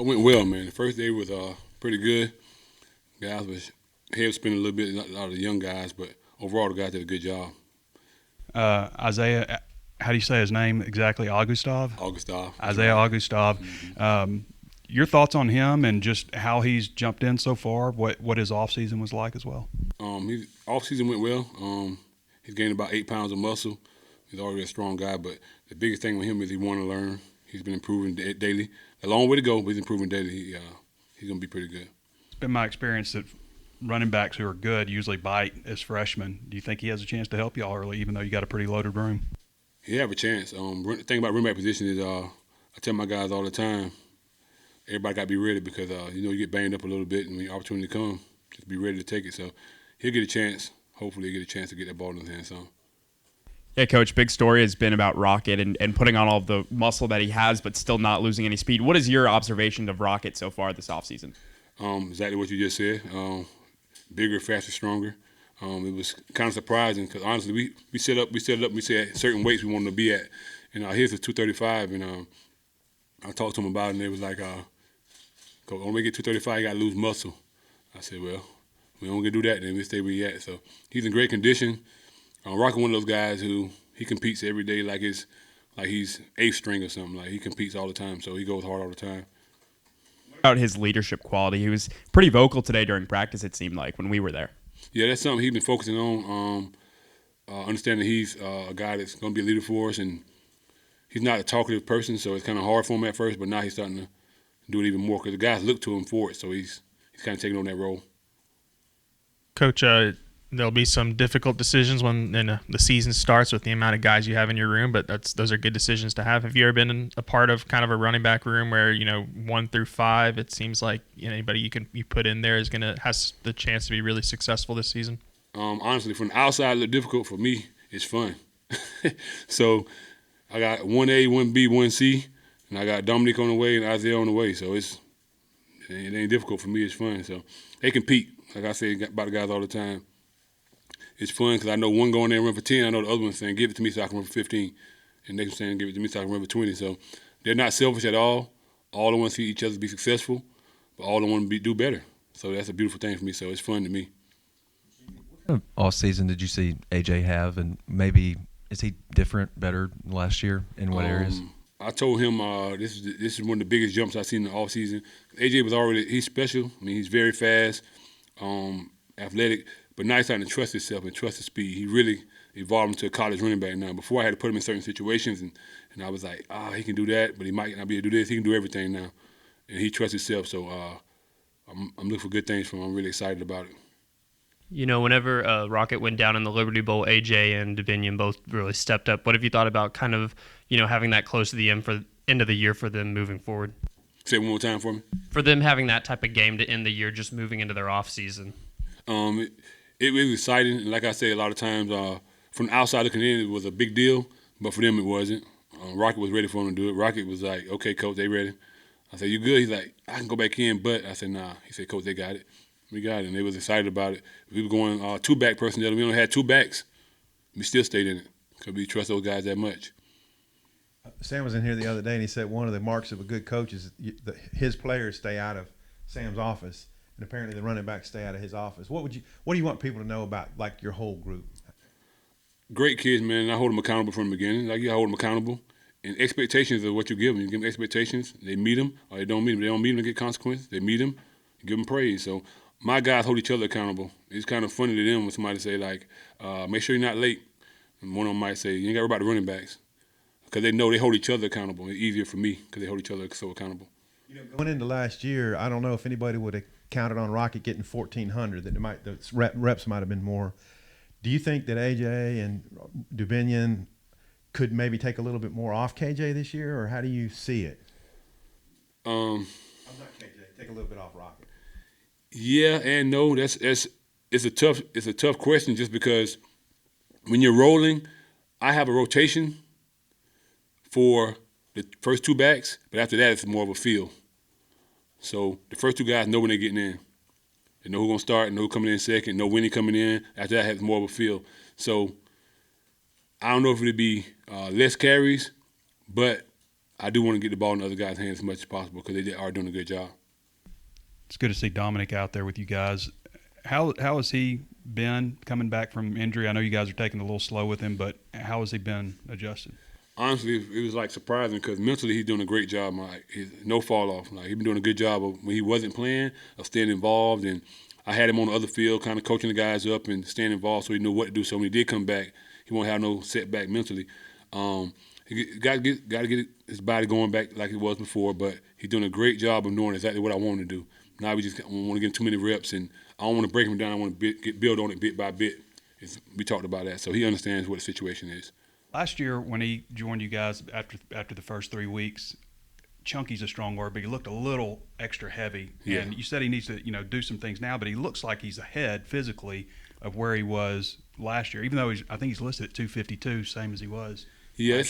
It went well, man. The first day was pretty good. Guys was head spinning a little bit, a lot of the young guys, but overall the guys did a good job. Isaiah, how do you say his name exactly? Augustov? Augustov. Isaiah right. Augustov. Your thoughts on him and just how he's jumped in so far, what his offseason was like as well? His off-season went well. He's gained about 8 pounds of muscle. He's already a strong guy, but the biggest thing with him is he want to learn. He's been improving daily. A long way to go, but he's improving daily. He's going to be pretty good. It's been my experience that running backs who are good usually bite as freshmen. Do you think he has a chance to help y'all early, even though you got a pretty loaded room? He have a chance. The thing about running back position is I tell my guys all the time, everybody got to be ready because, you get banged up a little bit and when the opportunity comes, just be ready to take it. So he'll get a chance. Hopefully he'll get a chance to get that ball in his hands soon. Yeah, Coach, big story has been about Rocket and putting on all of the muscle that he has but still not losing any speed. What is your observation of Rocket so far this offseason? Exactly what you just said. Bigger, faster, stronger. It was kind of surprising because honestly, we set it up. We said certain weights we wanted to be at, and his was 235, and I talked to him about it, and they was like, "Coach, when we get 235, you got to lose muscle." I said, "Well, we don't gonna do that, then we stay where we at." So he's in great condition. Rocket one of those guys who he competes every day like he's eighth string or something. Like he competes all the time, so he goes hard all the time. About his leadership quality, he was pretty vocal today during practice. It seemed like when we were there. Yeah, that's something he's been focusing on. Understanding he's a guy that's going to be a leader for us, and he's not a talkative person, so it's kind of hard for him at first. But now he's starting to do it even more because the guys look to him for it, so he's kind of taking on that role. Coach, there'll be some difficult decisions when the season starts with the amount of guys you have in your room, but those are good decisions to have. Have you ever been a part of kind of a running back room where 1 through 5, it seems like anybody you put in there has the chance to be really successful this season? Honestly, from the outside, it look difficult. For me, it's fun. So I got 1A, 1B, 1C, and I got Dominic on the way and Isaiah on the way. So it ain't difficult for me. It's fun. So they compete. Like I say about the guys all the time. It's fun because I know one going there and run for 10. I know the other one's saying, give it to me so I can run for 15. And next one's saying, give it to me so I can run for 20. So they're not selfish at all. All want to see each other be successful, but all want to do better. So that's a beautiful thing for me. So it's fun to me. What kind of off season did you see AJ have, and maybe is he different, better than last year in what areas? I told him this is one of the biggest jumps I've seen in the off season. AJ was he's special. I mean, he's very fast, athletic. But now he's starting to trust himself and trust his speed. He really evolved into a college running back now. Before I had to put him in certain situations, and I was like, he can do that, but he might not be able to do this. He can do everything now. And he trusts himself, so I'm looking for good things from him. I'm really excited about it. Whenever Rocket went down in the Liberty Bowl, AJ and Dominic both really stepped up. What have you thought about kind of, having that close to the end of the year for them moving forward? Say it one more time for me. For them having that type of game to end the year, just moving into their off season. It was exciting, and like I say, a lot of times from the outside looking in, it was a big deal, but for them it wasn't. Rocket was ready for them to do it. Rocket was like, "Okay, Coach, they ready." I said, "You good?" He's like, "I can go back in," but I said, "Nah." He said, "Coach, they got it. We got it," and they was excited about it. We were going 2-back personnel. We only had 2 backs. We still stayed in it because we trust those guys that much. Sam was in here the other day, and he said one of the marks of a good coach is his players stay out of Sam's office. And apparently the running backs stay out of his office. What do you want people to know about like your whole group? Great kids, man. And I hold them accountable from the beginning. Like you hold them accountable. And expectations are what you give them. You give them expectations, they meet them, or they don't meet them. They don't meet them to get consequences. They meet them, you give them praise. So my guys hold each other accountable. It's kind of funny to them when somebody say like, make sure you're not late. And one of them might say, you ain't got to worry about the running backs. Because they know they hold each other accountable. It's easier for me because they hold each other so accountable. Going into last year, I don't know if anybody would have counted on Rocket getting 1,400. That the reps might have been more. Do you think that AJ and Dominic could maybe take a little bit more off KJ this year, or how do you see it? I'm not KJ. Take a little bit off Rocket. Yeah and no. It's a tough question just because when you're rolling, I have a rotation for the first 2 backs, but after that it's more of a feel. So the first 2 guys know when they're getting in. They know who's going to start, know who's coming in second, know when he's coming in. After that, it's more of a feel. So I don't know if it'd be less carries, but I do want to get the ball in the other guys' hands as much as possible because they are doing a good job. It's good to see Dominic out there with you guys. How has he been coming back from injury? I know you guys are taking it a little slow with him, but how has he been adjusting? Honestly, it was like surprising because mentally he's doing a great job. Like, no fall off. Like, he's been doing a good job of when he wasn't playing of staying involved. And I had him on the other field, kind of coaching the guys up and staying involved, so he knew what to do. So when he did come back, he won't have no setback mentally. He got to get his body going back like it was before. But he's doing a great job of knowing exactly what I want him to do. Now we just don't want to give him too many reps, and I don't want to break him down. I want to build on it bit by bit. We talked about that, so he understands what the situation is. Last year, when he joined you guys after the first 3 weeks, chunky's a strong word, but he looked a little extra heavy. Yeah. And you said he needs to, do some things now, but he looks like he's ahead physically of where he was last year. Even though I think he's listed at 252, same as he was. Yeah,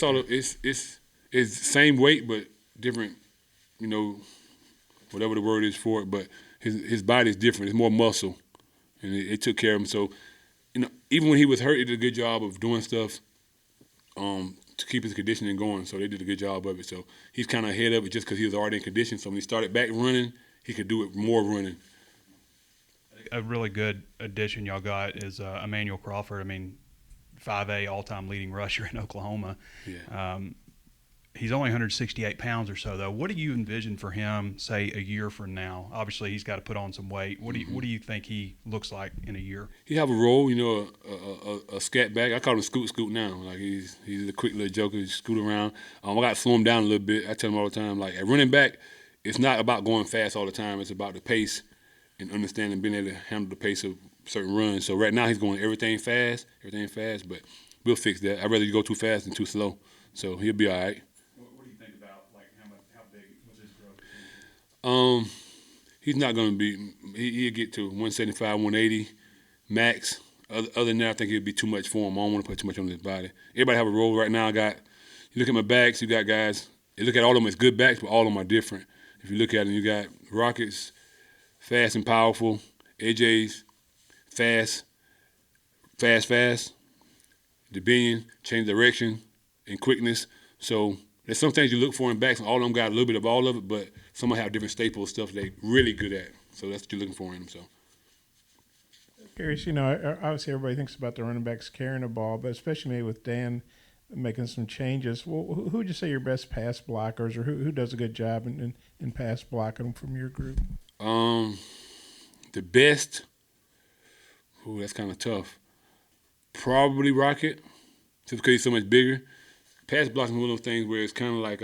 it's same weight but different, whatever the word is for it. But his body is different. It's more muscle, and it took care of him. So, even when he was hurt, he did a good job of doing stuff to keep his conditioning going. So they did a good job of it. So he's kind of ahead of it just because he was already in condition. So when he started back running, he could do it more running. A really good addition y'all got is Ismail Crawford. I mean, 5A all-time leading rusher in Oklahoma. Yeah. He's only 168 pounds or so, though. What do you envision for him, say, a year from now? Obviously, he's got to put on some weight. What do you think he looks like in a year? He have a role, a scat back. I call him Scoot now. Like he's a quick little joker. He scoot around. I got to slow him down a little bit. I tell him all the time, like at running back, it's not about going fast all the time. It's about the pace and understanding, being able to handle the pace of certain runs. So right now he's going everything fast, but we'll fix that. I'd rather you go too fast than too slow. So he'll be all right. What do you think about how big was his growth? He's not going to be. He'll get to 175, 180 max. Other than that, I think it'd be too much for him. I don't want to put too much on his body. Everybody have a role right now. You look at my backs. You got guys. You look at all of them as good backs, but all of them are different. If you look at them, you got Rockets, fast and powerful. AJ's fast. Dominic, change direction and quickness. So there's some things you look for in backs, and all of them got a little bit of all of it, but some have different staples, stuff they really good at. So that's what you're looking for in them. So. Curious, obviously everybody thinks about the running backs carrying the ball, but especially maybe with Dan making some changes. Well, who would you say your best pass blockers, or who does a good job in pass blocking from your group? The best. Ooh, that's kind of tough. Probably Rocket, just because he's so much bigger. Pass blocking is one of those things where it's kind of like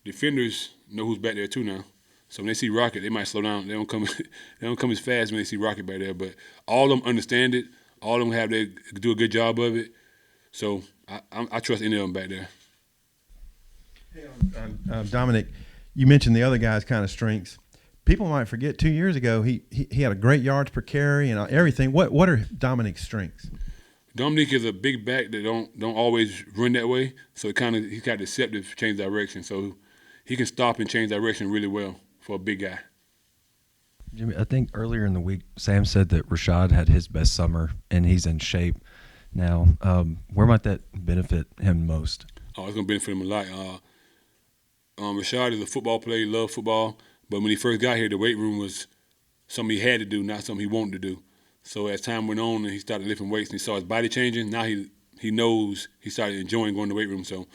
defenders know who's back there too now. So when they see Rocket, they might slow down. They don't come as fast when they see Rocket back there. But all of them understand it. All of them they do a good job of it. So I trust any of them back there. Hey, Dominic, you mentioned the other guy's kind of strengths. People might forget 2 years ago he had a great yards per carry and everything. What are Dominic's strengths? Dominic is a big back that don't always run that way. So he's got deceptive change direction. So he can stop and change direction really well for a big guy. Jimmy, I think earlier in the week, Sam said that Rashad had his best summer and he's in shape now. Where might that benefit him most? Oh, it's going to benefit him a lot. Rashad is a football player. He loves football. But when he first got here, the weight room was something he had to do, not something he wanted to do. So as time went on and he started lifting weights and he saw his body changing, now he knows he started enjoying going to the weight room. So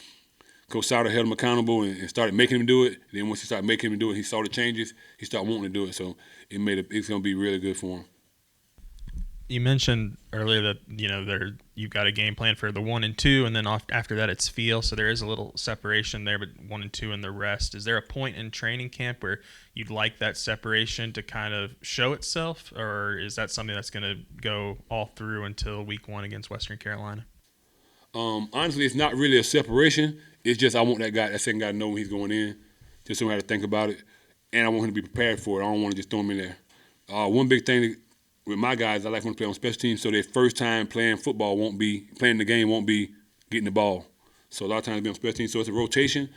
Coach Sauter held him accountable and started making him do it. And then once he started making him do it, he saw the changes. He started wanting to do it. So it's going to be really good for him. You mentioned earlier that you've got a game plan for the 1 and 2, and then after that it's feel. So there is a little separation there, but 1 and 2 and the rest. Is there a point in training camp where you'd like that separation to kind of show itself, or is that something that's going to go all through until week 1 against Western Carolina? Honestly, it's not really a separation. It's just I want that second guy to know when he's going in, just so I have to think about it, and I want him to be prepared for it. I don't want to just throw him in there. One big thing with my guys, I like when they play on special teams, so their first time playing the game won't be getting the ball. So a lot of times they'll be on special teams, so it's a rotation.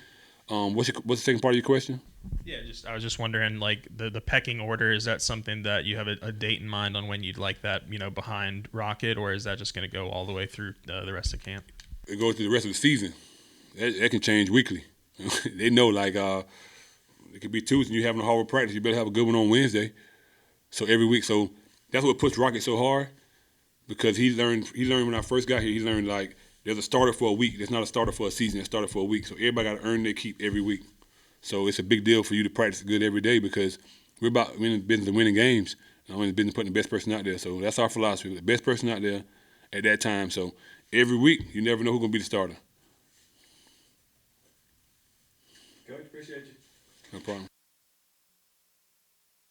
What's the second part of your question? Yeah, I was just wondering, like the pecking order, is that something that you have a date in mind on when you'd like that, behind Rocket, or is that just going to go all the way through the rest of camp? It goes through the rest of the season. That can change weekly. They know like it could be Tuesday and you having a hard practice. You better have a good one on Wednesday. So every week, so that's what puts Rocket so hard because he learned when I first got here. He learned like there's a starter for a week. There's not a starter for a season. There's a starter for a week. So everybody got to earn their keep every week. So it's a big deal for you to practice good every day because we're in the business of winning games. I'm in the business of putting the best person out there. So that's our philosophy: the best person out there at that time. So every week, you never know who's gonna be the starter. Coach, appreciate you. No problem.